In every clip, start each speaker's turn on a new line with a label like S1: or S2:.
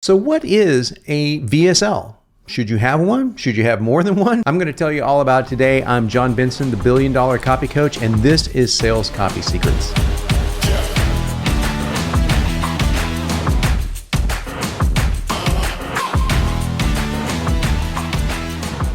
S1: So what is a VSL? Should you have one? Should you have more than one? I'm going to tell you all about it today. I'm John Benson, the $1 Billion Copy Coach, and this is Sales Copy Secrets.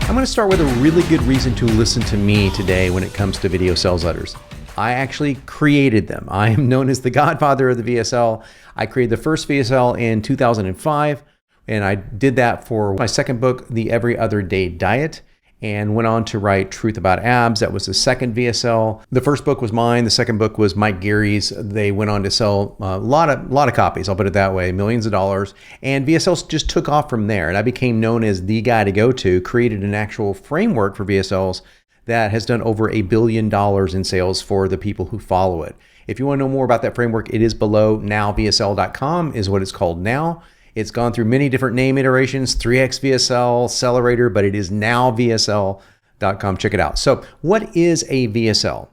S1: I'm going to start with a really good reason to listen to me today when it comes to video sales letters. I actually created them. I am known as the godfather of the VSL. I created the first VSL in 2005, and I did that for my second book, The Every Other Day Diet, and went on to write Truth About Abs. That was the second VSL. The first book was mine. The second book was Mike Geary's. They went on to sell a lot of copies, I'll put it that way, millions of dollars. And VSLs just took off from there. And I became known as the guy to go to, created an actual framework for VSLs that has done over $1 billion in sales for the people who follow it. If you want to know more about that framework, it is below. NowVSL.com is what it's called now. It's gone through many different name iterations, 3X VSL, Accelerator, but it is NowVSL.com. Check it out. So what is a VSL?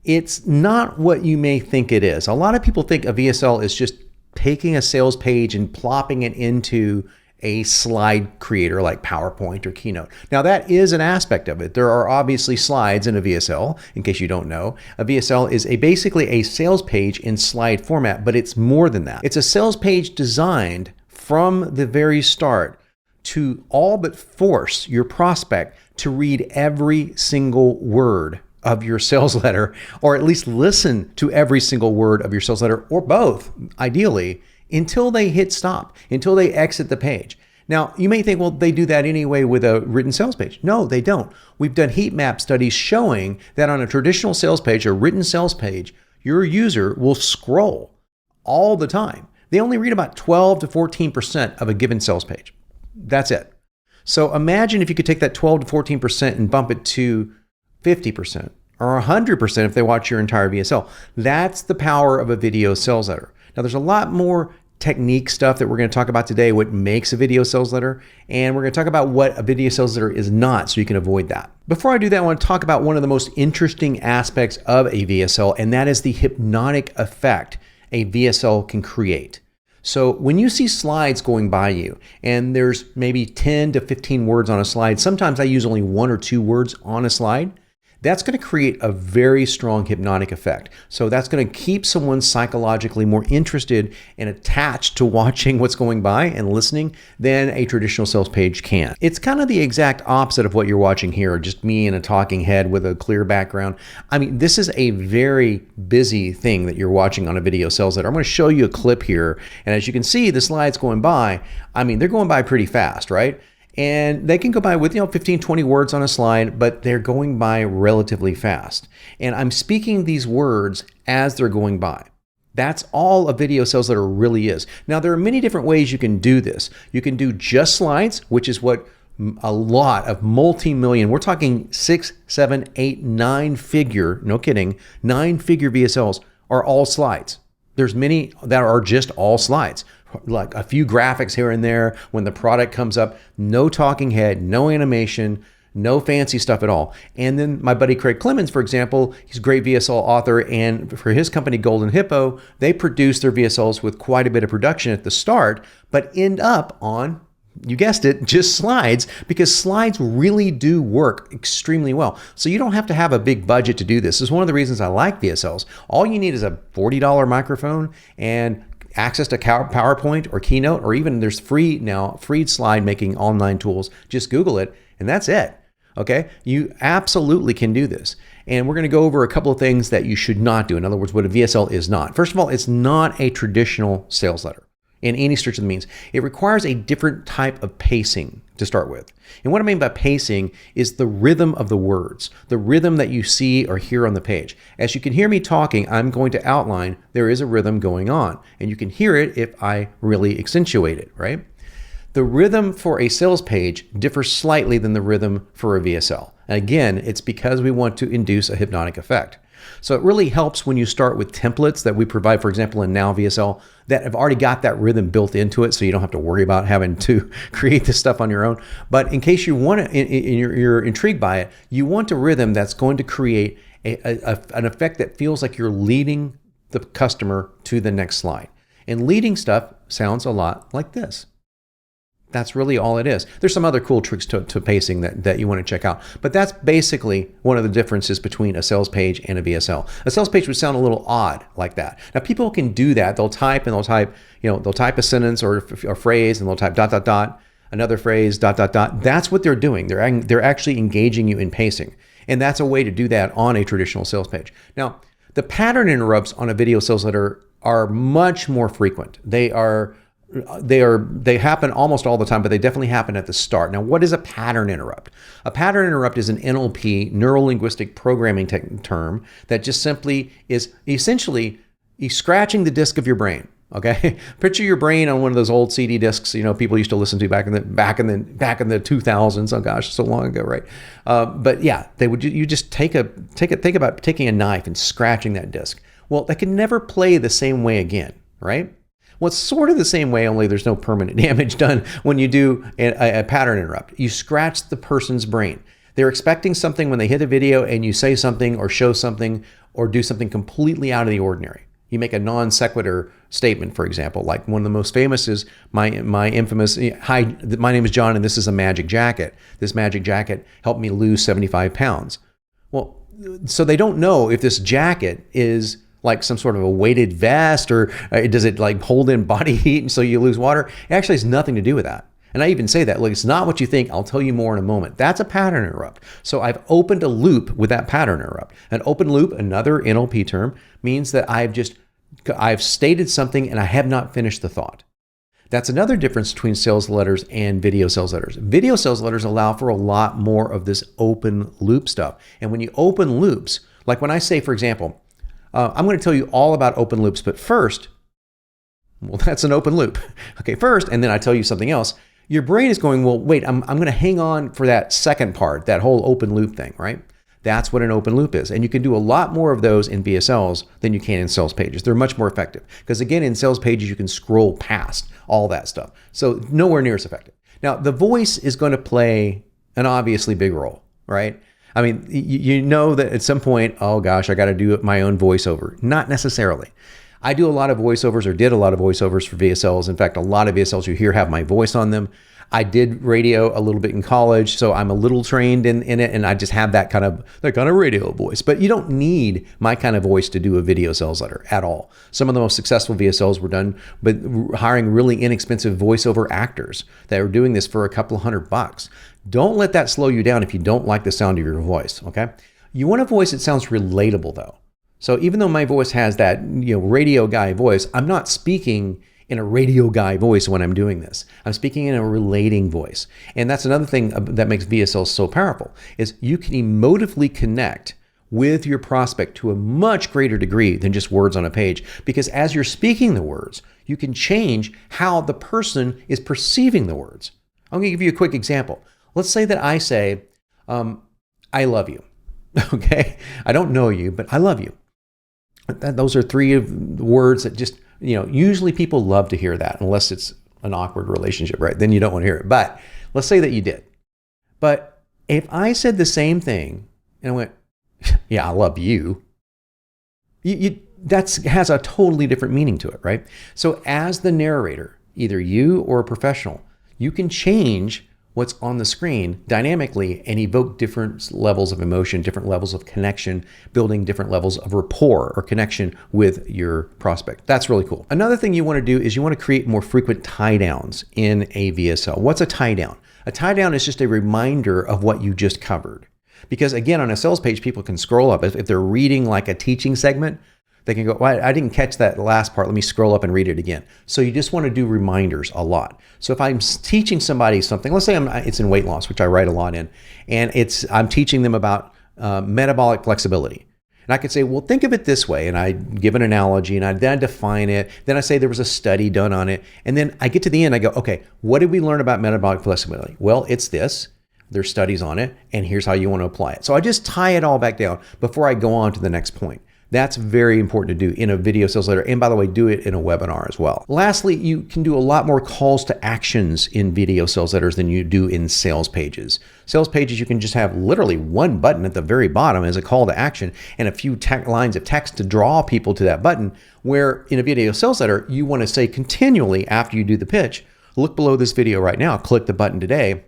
S1: It's not what you may think it is. A lot of people think a VSL is just taking a sales page and plopping it into a slide creator like PowerPoint or Keynote. Now that is an aspect of it. There are obviously slides in a VSL, in case you don't know. A VSL is basically a sales page in slide format, but it's more than that. It's a sales page designed from the very start to all but force your prospect to read every single word of your sales letter, or at least listen to every single word of your sales letter, or both, ideally, until they hit stop, until they exit the page. Now, you may think, well, they do that anyway with a written sales page. No, they don't. We've done heat map studies showing that on a traditional sales page, a written sales page, your user will scroll all the time. They only read about 12 to 14% of a given sales page. That's it. So imagine if you could take that 12 to 14% and bump it to 50% or 100% if they watch your entire VSL. That's the power of a video sales letter. Now, there's a lot more technique stuff that we're going to talk about today, what makes a video sales letter, and we're going to talk about what a video sales letter is not, so you can avoid that. Before I do that, I want to talk about one of the most interesting aspects of a VSL, and that is the hypnotic effect a VSL can create. So when you see slides going by you, and there's maybe 10 to 15 words on a slide, sometimes I use only 1 or 2 words on a slide, that's going to create a very strong hypnotic effect. So that's going to keep someone psychologically more interested and attached to watching what's going by and listening than a traditional sales page can. It's kind of the exact opposite of what you're watching here, just me and a talking head with a clear background. I mean, this is a very busy thing that you're watching on a video sales letter. I'm going to show you a clip here. And as you can see, the slides going by, I mean, they're going by pretty fast, right? And they can go by with, 15, 20 words on a slide, but they're going by relatively fast. And I'm speaking these words as they're going by. That's all a video sales letter really is. Now, there are many different ways you can do this. You can do just slides, which is what a lot of multi-million, we're talking 6, 7, 8, 9-figure, no kidding, 9-figure VSLs are all slides. There's many that are just all slides, like a few graphics here and there. When the product comes up, no talking head, no animation, no fancy stuff at all. And then my buddy Craig Clemens, for example, he's a great VSL author, and for his company Golden Hippo, they produce their VSLs with quite a bit of production at the start, but end up on, you guessed it, just slides, because slides really do work extremely well. So you don't have to have a big budget to do this. This is one of the reasons I like VSLs. All you need is a $40 microphone and access to PowerPoint or Keynote, or even there's free slide making online tools. Just Google it and that's it. Okay, you absolutely can do this. And we're going to go over a couple of things that you should not do. In other words, what a VSL is not. First of all, it's not a traditional sales letter in any stretch of the means. It requires a different type of pacing to start with. And what I mean by pacing is the rhythm of the words, the rhythm that you see or hear on the page. As you can hear me talking, I'm going to outline there is a rhythm going on, and you can hear it if I really accentuate it, right? The rhythm for a sales page differs slightly than the rhythm for a VSL. And again, it's because we want to induce a hypnotic effect. So it really helps when you start with templates that we provide, for example, in Now VSL, that have already got that rhythm built into it, so you don't have to worry about having to create this stuff on your own. But in case you want to, you're intrigued by it, you want a rhythm that's going to create an effect that feels like you're leading the customer to the next slide. And leading stuff sounds a lot like this. That's really all it is. There's some other cool tricks to pacing that you want to check out. But that's basically one of the differences between a sales page and a VSL. A sales page would sound a little odd like that. Now, people can do that. They'll type a sentence or a phrase, and they'll type ... another phrase ... That's what they're doing. They're actually engaging you in pacing. And that's a way to do that on a traditional sales page. Now, the pattern interrupts on a video sales letter are much more frequent. They happen almost all the time, but they definitely happen at the start. Now, what is a pattern interrupt? A pattern interrupt is an NLP, neuro-linguistic programming term that just simply is essentially scratching the disc of your brain. Okay, picture your brain on one of those old CD discs, people used to listen to back in the 2000s. Oh gosh, so long ago, right? But yeah, you just think about taking a knife and scratching that disc. Well, that can never play the same way again, right? Well, it's sort of the same way, only there's no permanent damage done when you do a pattern interrupt. You scratch the person's brain. They're expecting something when they hit a video, and you say something or show something or do something completely out of the ordinary. You make a non-sequitur statement, for example, like one of the most famous is my infamous, "Hi, my name is John, and this is a magic jacket. This magic jacket helped me lose 75 pounds. Well, so they don't know if this jacket is like some sort of a weighted vest, or does it like hold in body heat and so you lose water? It actually has nothing to do with that. And I even say that, look, it's not what you think. I'll tell you more in a moment. That's a pattern interrupt. So I've opened a loop with that pattern interrupt. An open loop, another NLP term, means that I've stated something and I have not finished the thought. That's another difference between sales letters and video sales letters. Video sales letters allow for a lot more of this open loop stuff. And when you open loops, like when I say, for example, I'm going to tell you all about open loops, but first, well, that's an open loop. Okay, first, and then I tell you something else. Your brain is going, well, wait, I'm going to hang on for that second part, that whole open loop thing, right? That's what an open loop is. And you can do a lot more of those in VSLs than you can in sales pages. They're much more effective because, again, in sales pages, you can scroll past all that stuff. So nowhere near as effective. Now, the voice is going to play an obviously big role, right? I mean, you know that at some point, oh gosh, I got to do my own voiceover. Not necessarily. I do a lot of voiceovers, or did a lot of voiceovers for VSLs. In fact, a lot of VSLs you hear have my voice on them. I did radio a little bit in college, so I'm a little trained in it, and I just have that kind of radio voice. But you don't need my kind of voice to do a video sales letter at all. Some of the most successful VSLs were done by hiring really inexpensive voiceover actors that were doing this for a couple of $100. Don't let that slow you down if you don't like the sound of your voice, okay? You want a voice that sounds relatable, though. So even though my voice has that radio guy voice, I'm not speaking in a radio guy voice when I'm doing this. I'm speaking in a relating voice. And that's another thing that makes VSL so powerful, is you can emotively connect with your prospect to a much greater degree than just words on a page. Because as you're speaking the words, you can change how the person is perceiving the words. I'm gonna give you a quick example. Let's say that I say, I love you, okay? I don't know you, but I love you. Those are three of the words that just, usually people love to hear that, unless it's an awkward relationship, right? Then you don't want to hear it. But let's say that you did. But if I said the same thing and I went, yeah, I love you, that has a totally different meaning to it, right? So as the narrator, either you or a professional, you can change what's on the screen dynamically and evoke different levels of emotion, different levels of connection, building different levels of rapport or connection with your prospect. That's really cool. Another thing you want to do is you want to create more frequent tie downs in a VSL. What's a tie down? A tie down is just a reminder of what you just covered. Because again, on a sales page, people can scroll up. If they're reading like a teaching segment, they can go, well, I didn't catch that last part. Let me scroll up and read it again. So you just want to do reminders a lot. So if I'm teaching somebody something, let's say it's in weight loss, which I write a lot in, and I'm teaching them about metabolic flexibility. And I could say, well, think of it this way. And I give an analogy and then I define it. Then I say there was a study done on it. And then I get to the end, I go, okay, what did we learn about metabolic flexibility? Well, it's this. There's studies on it, and here's how you want to apply it. So I just tie it all back down before I go on to the next point. That's very important to do in a video sales letter. And by the way, do it in a webinar as well. Lastly, you can do a lot more calls to actions in video sales letters than you do in sales pages. Sales pages, you can just have literally one button at the very bottom as a call to action and a few lines of text to draw people to that button, where in a video sales letter, you want to say continually after you do the pitch, look below this video right now, click the button today,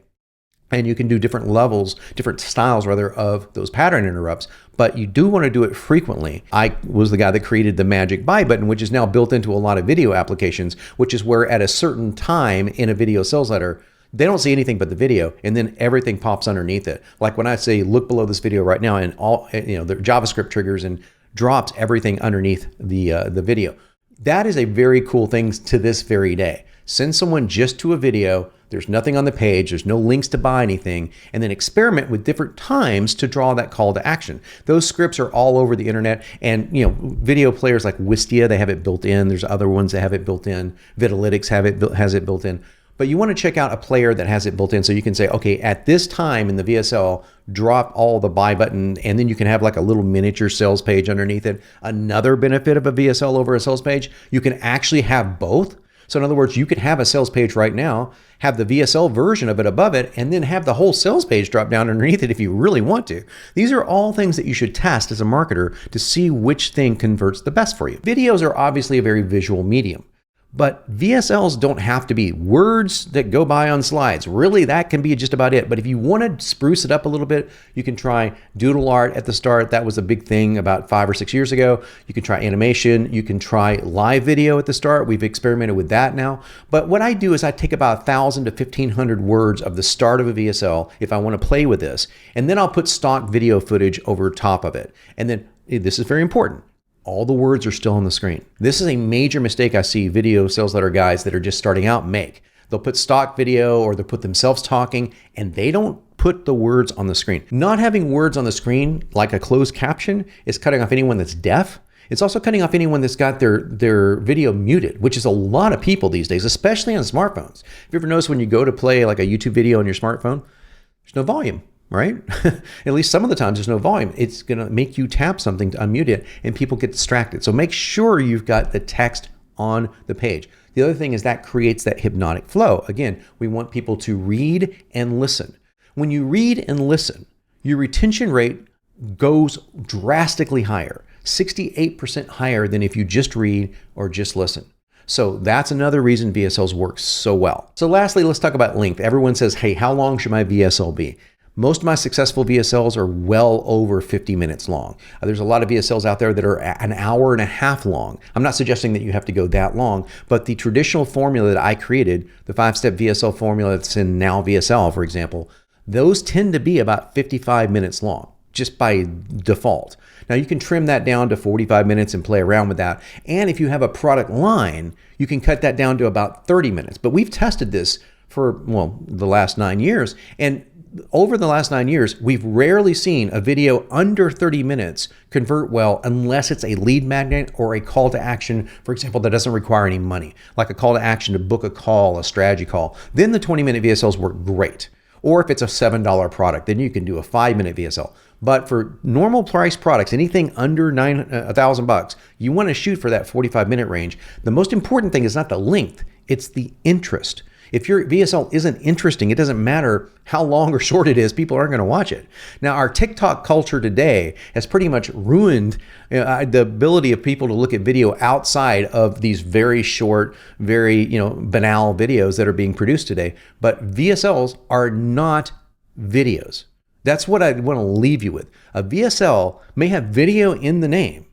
S1: and you can do different levels, different styles rather, of those pattern interrupts, but you do want to do it frequently. I was the guy that created the magic buy button, which is now built into a lot of video applications, which is where at a certain time in a video sales letter, they don't see anything but the video, and then everything pops underneath it. Like when I say, look below this video right now, and all, the JavaScript triggers and drops everything underneath the video. That is a very cool thing to this very day. Send someone just to a video. There's nothing on the page. There's no links to buy anything. And then experiment with different times to draw that call to action. Those scripts are all over the internet. And video players like Wistia, they have it built in. There's other ones that have it built in. Vitalytics has it built in. But you want to check out a player that has it built in, so you can say, okay, at this time in the VSL, drop all the buy button, and then you can have like a little miniature sales page underneath it. Another benefit of a VSL over a sales page, you can actually have both. So in other words, you could have a sales page right now, have the VSL version of it above it, and then have the whole sales page drop down underneath it if you really want to. These are all things that you should test as a marketer to see which thing converts the best for you. Videos are obviously a very visual medium. But VSLs don't have to be words that go by on slides. Really, that can be just about it. But if you want to spruce it up a little bit, you can try doodle art at the start. That was a big thing about 5 or 6 years ago. You can try animation. You can try live video at the start. We've experimented with that now. But what I do is I take about 1,000 to 1,500 words of the start of a VSL if I want to play with this. And then I'll put stock video footage over top of it. And then this is very important. All the words are still on the screen. This is a major mistake I see video sales letter guys that are just starting out make. They'll put stock video or they'll put themselves talking, and they don't put the words on the screen. Not having words on the screen, like a closed caption, is cutting off anyone that's deaf. It's also cutting off anyone that's got their video muted, which is a lot of people these days, especially on smartphones. Have you ever noticed when you go to play like a YouTube video on your smartphone, there's no volume? Right? At least some of the times there's no volume. It's going to make you tap something to unmute it and people get distracted. So make sure you've got the text on the page. The other thing is that creates that hypnotic flow. Again, we want people to read and listen. When you read and listen, your retention rate goes drastically higher, 68% higher than if you just read or just listen. So that's another reason VSLs work so well. So lastly, let's talk about length. Everyone says, hey, how long should my VSL be? Most of my successful VSLs are well over 50 minutes long. There's a lot of VSLs out there that are an hour and a half long. I'm not suggesting that you have to go that long, but the traditional formula that I created, the 5-step VSL formula that's in Now VSL, for example, those tend to be about 55 minutes long, just by default. Now you can trim that down to 45 minutes and play around with that. And if you have a product line, you can cut that down to about 30 minutes. But we've tested this for, the last 9 years. And over the last 9 years, we've rarely seen a video under 30 minutes convert well unless it's a lead magnet or a call to action, for example, that doesn't require any money, like a call to action to book a call, a strategy call. Then the 20-minute VSLs work great. Or if it's a $7 product, then you can do a 5-minute VSL. But for normal price products, anything under $1,000, you want to shoot for that 45-minute range. The most important thing is not the length, it's the interest. If your VSL isn't interesting, it doesn't matter how long or short it is, people aren't going to watch it. Now, our TikTok culture today has pretty much ruined the ability of people to look at video outside of these very short, very banal videos that are being produced today. But VSLs are not videos. That's what I want to leave you with. A VSL may have video in the name,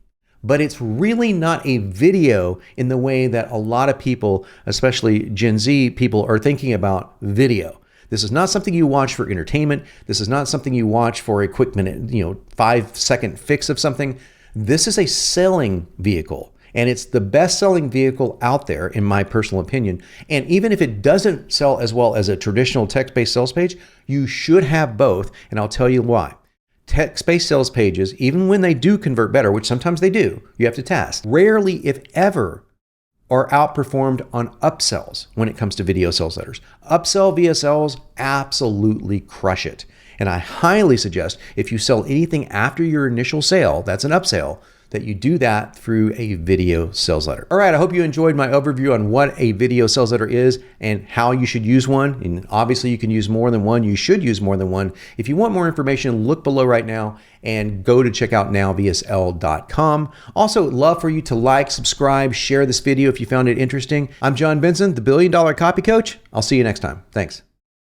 S1: but it's really not a video in the way that a lot of people, especially Gen Z people, are thinking about video. This is not something you watch for entertainment. This is not something you watch for a quick minute, 5-second fix of something. This is a selling vehicle. And it's the best-selling vehicle out there, in my personal opinion. And even if it doesn't sell as well as a traditional text-based sales page, you should have both. And I'll tell you why. Text-based sales pages, even when they do convert better, which sometimes they do, you have to test, rarely, if ever, are outperformed on upsells when it comes to video sales letters. Upsell VSLs absolutely crush it. And I highly suggest if you sell anything after your initial sale, that's an upsell, that you do that through a video sales letter. All right, I hope you enjoyed my overview on what a video sales letter is and how you should use one. And obviously you can use more than one. You should use more than one. If you want more information, look below right now and go to check out nowvsl.com. Also, love for you to like, subscribe, share this video if you found it interesting. I'm John Benson, the $1 Billion Copy Coach. I'll see you next time. Thanks.